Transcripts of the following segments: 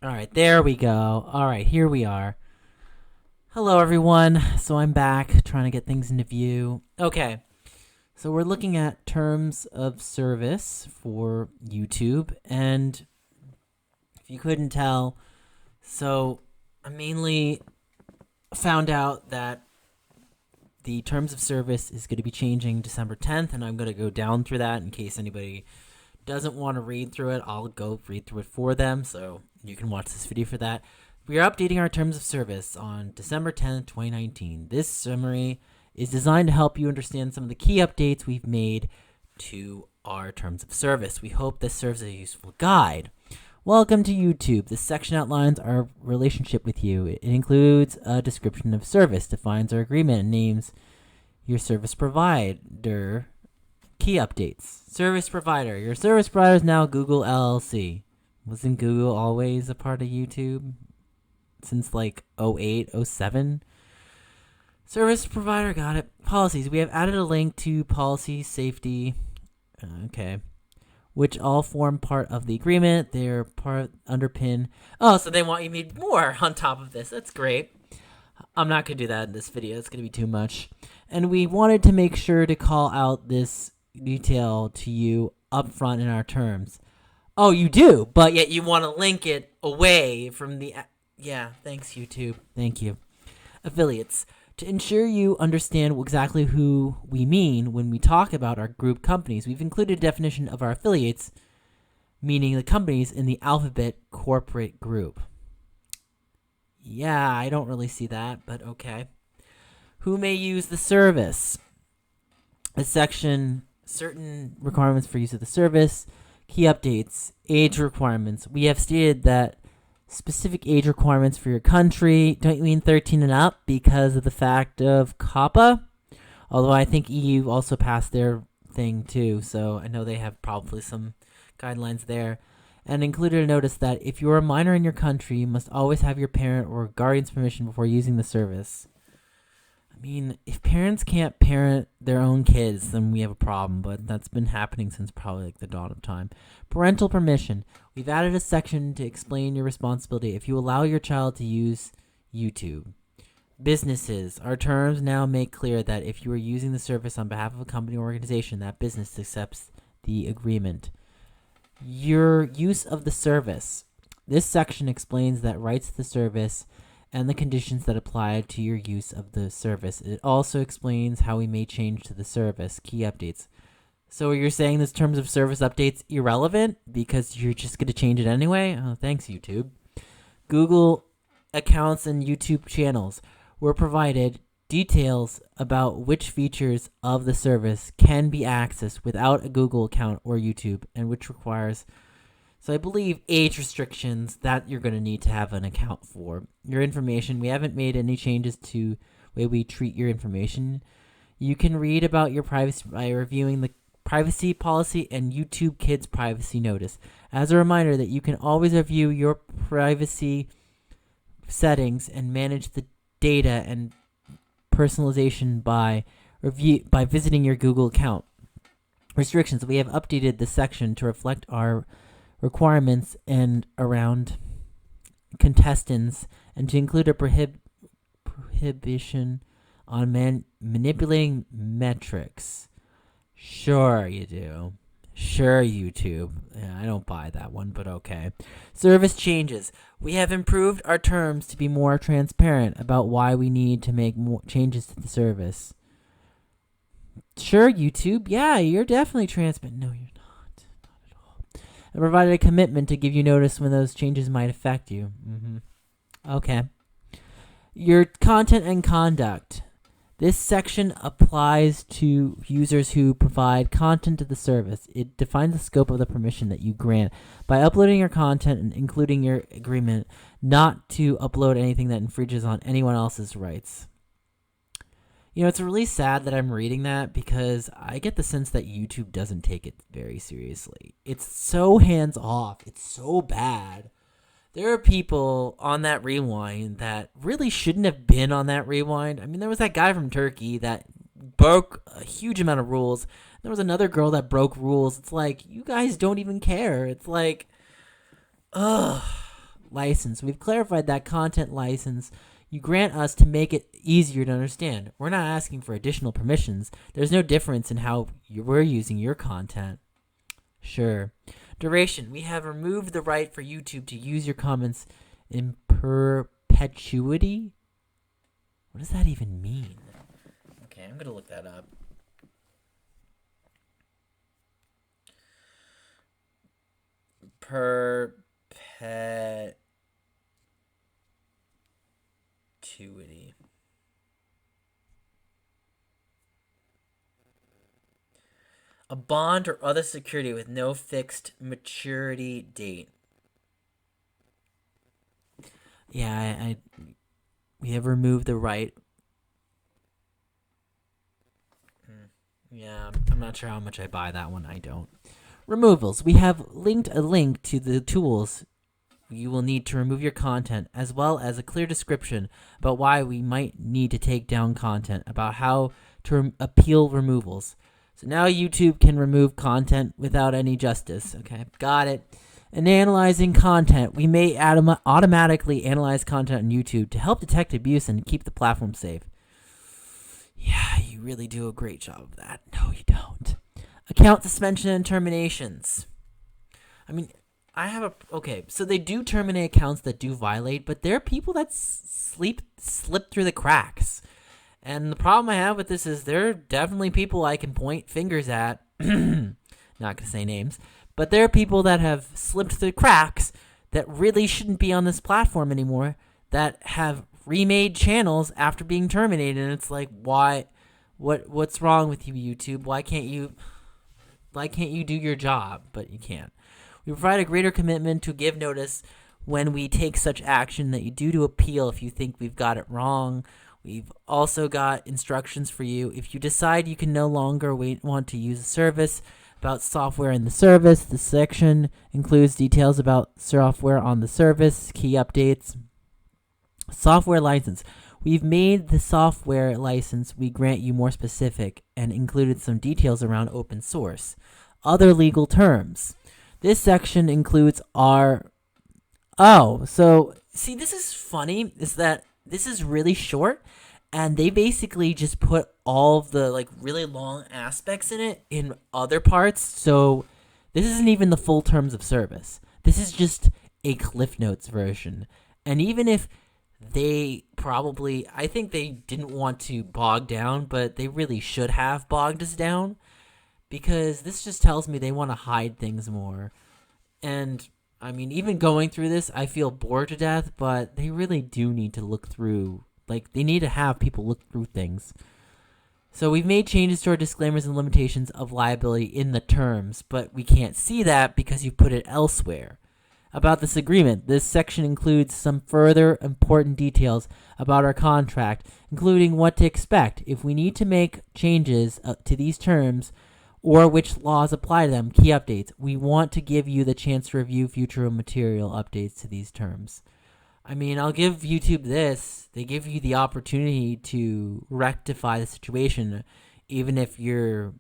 All right, there we go. All right, here we are. Hello, everyone. So I'm back trying to get things into view. Okay, so we're looking at terms of service for YouTube. And if you couldn't tell, so I mainly found out that the terms of service is going to be changing December 10th, and I'm going to go down through that in case anybody doesn't want to read through it. I'll go read through it for them, so you can watch this video for that. We are updating our terms of service on December 10th, 2019. This summary is designed to help you understand some of the key updates we've made to our terms of service. We hope this serves as a useful guide. Welcome to YouTube. This section outlines our relationship with you. It includes a description of service, defines our agreement, and names your service provider. Key updates. Service provider. Your service provider is now Google LLC. Wasn't Google always a part of YouTube? Since like 08, 07? Service provider, got it. Policies. We have added a link to policy safety. Okay. Which all form part of the agreement. They're part underpin. Oh, so they want you to need more on top of this. That's great. I'm not going to do that in this video. It's going to be too much. And we wanted to make sure to call out this detail to you up front in our terms. Oh, you do, but yet you want to link it away from the... Yeah, thanks, YouTube. Thank you. Affiliates. To ensure you understand exactly who we mean when we talk about our group companies, we've included a definition of our affiliates, meaning the companies in the Alphabet corporate group. Yeah, I don't really see that, but okay. Who may use the service? A section, certain requirements for use of the service, key updates, age requirements. We have stated that specific age requirements for your country. Don't you mean 13 and up because of the fact of COPPA? Although I think EU also passed their thing too, so I know they have probably some guidelines there. And included a notice that if you're a minor in your country, you must always have your parent or guardian's permission before using the service. I mean, if parents can't parent their own kids, then we have a problem, but that's been happening since probably like the dawn of time. Parental permission. We've added a section to explain your responsibility if you allow your child to use YouTube. Businesses. Our terms now make clear that if you are using the service on behalf of a company or organization, that business accepts the agreement. Your use of the service. This section explains that rights to the service and the conditions that apply to your use of the service. It also explains how we may change to the service. Key updates. So you're saying this terms of service update's irrelevant because you're just going to change it anyway? Oh, thanks, YouTube. Google accounts and YouTube channels were provided details about which features of the service can be accessed without a Google account or YouTube, and which requires... So I believe age restrictions that you're going to need to have an account for. Your information, we haven't made any changes to the way we treat your information. You can read about your privacy by reviewing the privacy policy and YouTube Kids privacy notice. As a reminder that you can always review your privacy settings and manage the data and personalization by visiting your Google account. Restrictions, we have updated the section to reflect our requirements and around contestants, and to include a prohibition on manipulating metrics. Sure you do. Sure, YouTube. Yeah, I don't buy that one, but okay. Service changes. We have improved our terms to be more transparent about why we need to make more changes to the service. Sure, YouTube. Yeah, you're definitely transparent. No, you're not. And provided a commitment to give you notice when those changes might affect you. Okay. Your content and conduct. This section applies to users who provide content to the service. It defines the scope of the permission that you grant by uploading your content and including your agreement not to upload anything that infringes on anyone else's rights. You know, it's really sad that I'm reading that because I get the sense that YouTube doesn't take it very seriously. It's so hands-off. It's so bad. There are people on that rewind that really shouldn't have been on that rewind. I mean, there was that guy from Turkey that broke a huge amount of rules. There was another girl that broke rules. It's like, you guys don't even care. It's like, ugh. license. We've clarified that content license you grant us to make it easier to understand. We're not asking for additional permissions. There's no difference in how we're using your content. Sure. Duration. We have removed the right for YouTube to use your comments in perpetuity. What does that even mean? Okay, I'm going to look that up. Perpetuity. A bond or other security with no fixed maturity date. Yeah, we have removed the right. Yeah, I'm not sure how much I buy that one. I don't. Removals. We have linked a link to the tools you will need to remove your content, as well as a clear description about why we might need to take down content, about how to appeal removals. So now YouTube can remove content without any justice. Okay, got it. In analyzing content, we may automatically analyze content on YouTube to help detect abuse and keep the platform safe. Yeah, you really do a great job of that. No, you don't. Account suspension and terminations. I mean, okay, so they do terminate accounts that do violate, but there are people that slip through the cracks. And the problem I have with this is there are definitely people I can point fingers at. Not going to say names. But there are people that have slipped through the cracks that really shouldn't be on this platform anymore, that have remade channels after being terminated. And it's like, why? What's wrong with you, YouTube? Why can't you do your job? But you can't. We provide a greater commitment to give notice when we take such action that you do to appeal if you think we've got it wrong. We've also got instructions for you. If you decide you can no longer want to use a service, about software in the service, the section includes details about software on the service, key updates. Software license. We've made the software license we grant you more specific and included some details around open source. Other legal terms. This section includes so see, this is funny, is that this is really short, and they basically just put all of the really long aspects in it in other parts. So this isn't even the full terms of service. This is just a Cliff Notes version. And even if they I think they didn't want to bog down, but they really should have bogged us down, because this just tells me they want to hide things more. And I mean, even going through this, I feel bored to death, but they really do need to look through, they need to have people look through things. So we've made changes to our disclaimers and limitations of liability in the terms, but we can't see that because you put it elsewhere. About this agreement, this section includes some further important details about our contract, including what to expect if we need to make changes to these terms, or which laws apply to them, key updates. We want to give you the chance to review future material updates to these terms. I mean, I'll give YouTube this. They give you the opportunity to rectify the situation, even if your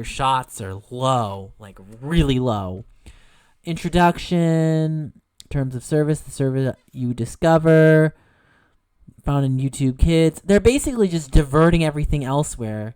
shots are low, really low. Introduction, terms of service, the service you discover, found in YouTube Kids. They're basically just diverting everything elsewhere.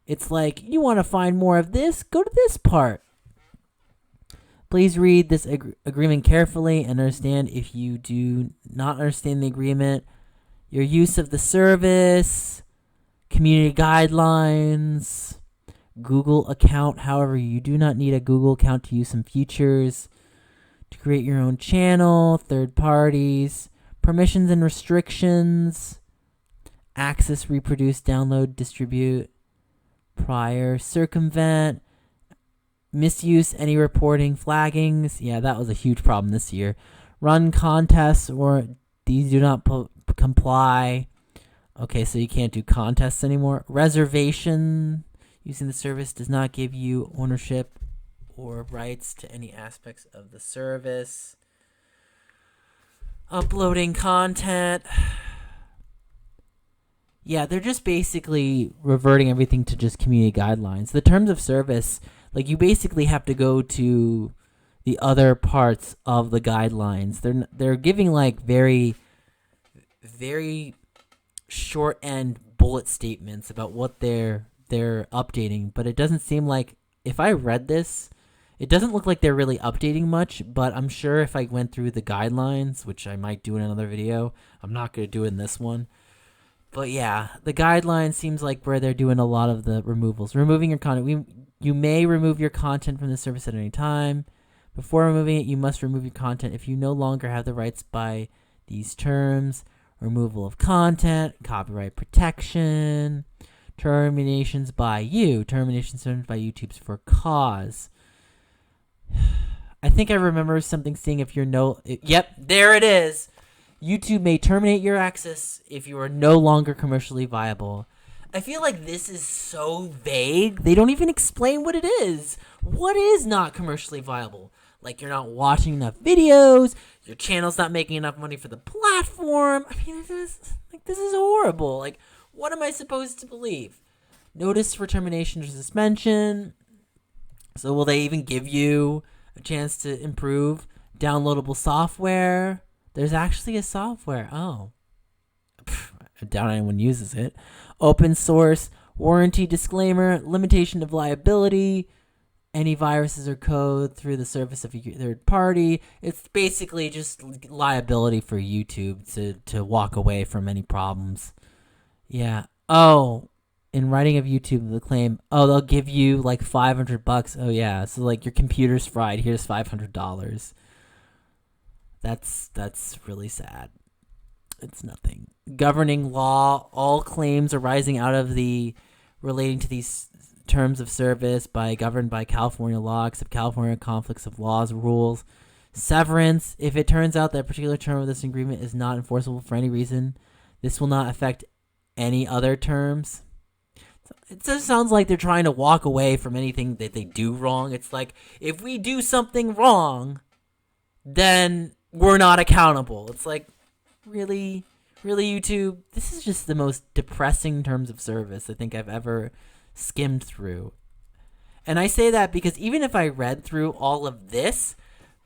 It's like, you want to find more of this? Go to this part. Please read this agreement carefully and understand if you do not understand the agreement, your use of the service, community guidelines, Google account. However, you do not need a Google account to use some features, to create your own channel, third parties, permissions and restrictions, access, reproduce, download, distribute, prior, circumvent, misuse, any reporting, flaggings. Yeah, that was a huge problem this year. Run contests, or these do not comply. Okay, so you can't do contests anymore. Reservation, using the service does not give you ownership or rights to any aspects of the service. Uploading content. Yeah, they're just basically reverting everything to just community guidelines. The terms of service, you basically have to go to, the other parts of the guidelines. They're giving like very short end bullet statements about what they're updating, but it doesn't seem like, if I read this, it doesn't look like they're really updating much. But I'm sure if I went through the guidelines, which I might do in another video, I'm not going to do it in this one. But yeah, the guidelines seems like where they're doing a lot of the removals. Removing your content. You may remove your content from the service at any time. Before removing it, you must remove your content if you no longer have the rights by these terms. Removal of content, copyright protection, terminations by you, terminations by YouTube's for cause. I think I remember something seeing if you're yep, there it is. YouTube may terminate your access if you are no longer commercially viable. I feel like this is so vague. They don't even explain what it is. What is not commercially viable? Like, you're not watching enough videos, your channel's not making enough money for the platform. I mean, this is horrible. Like, what am I supposed to believe? Notice for termination or suspension. So will they even give you a chance to improve? Downloadable software. There's actually a software. Oh. I doubt anyone uses it. Open source. Warranty disclaimer. Limitation of liability. Any viruses or code through the service of a third party. It's basically just liability for YouTube to walk away from any problems. Yeah. Oh, in writing of YouTube, the claim, they'll give you like $500. Oh yeah. So like, your computer's fried. Here's $500. That's really sad. It's nothing. Governing law. All claims arising out of relating to these terms of service governed by California law, except California conflicts of laws, rules. Severance. If it turns out that a particular term of this agreement is not enforceable for any reason, this will not affect any other terms. It just sounds like they're trying to walk away from anything that they do wrong. It's like, if we do something wrong, then we're not accountable. It's like, really, YouTube? This is just the most depressing terms of service I think I've ever skimmed through. And I say that because even if I read through all of this,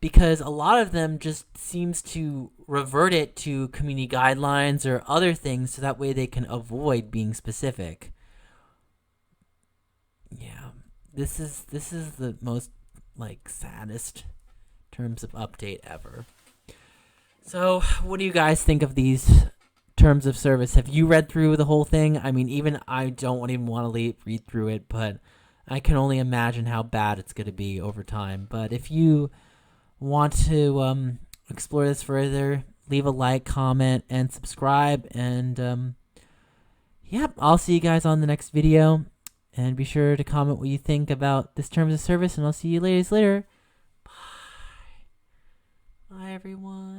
because a lot of them just seems to revert it to community guidelines or other things, so that way they can avoid being specific. Yeah, this is the most like saddest terms of update ever. So what do you guys think of these terms of service? Have you read through the whole thing? I mean, even I don't even want to read through it, but I can only imagine how bad it's going to be over time. But if you want to explore this further, leave a like, comment, and subscribe. And yep, I'll see you guys on the next video. And be sure to comment what you think about this terms of service, and I'll see you ladies later. Bye. Bye, everyone.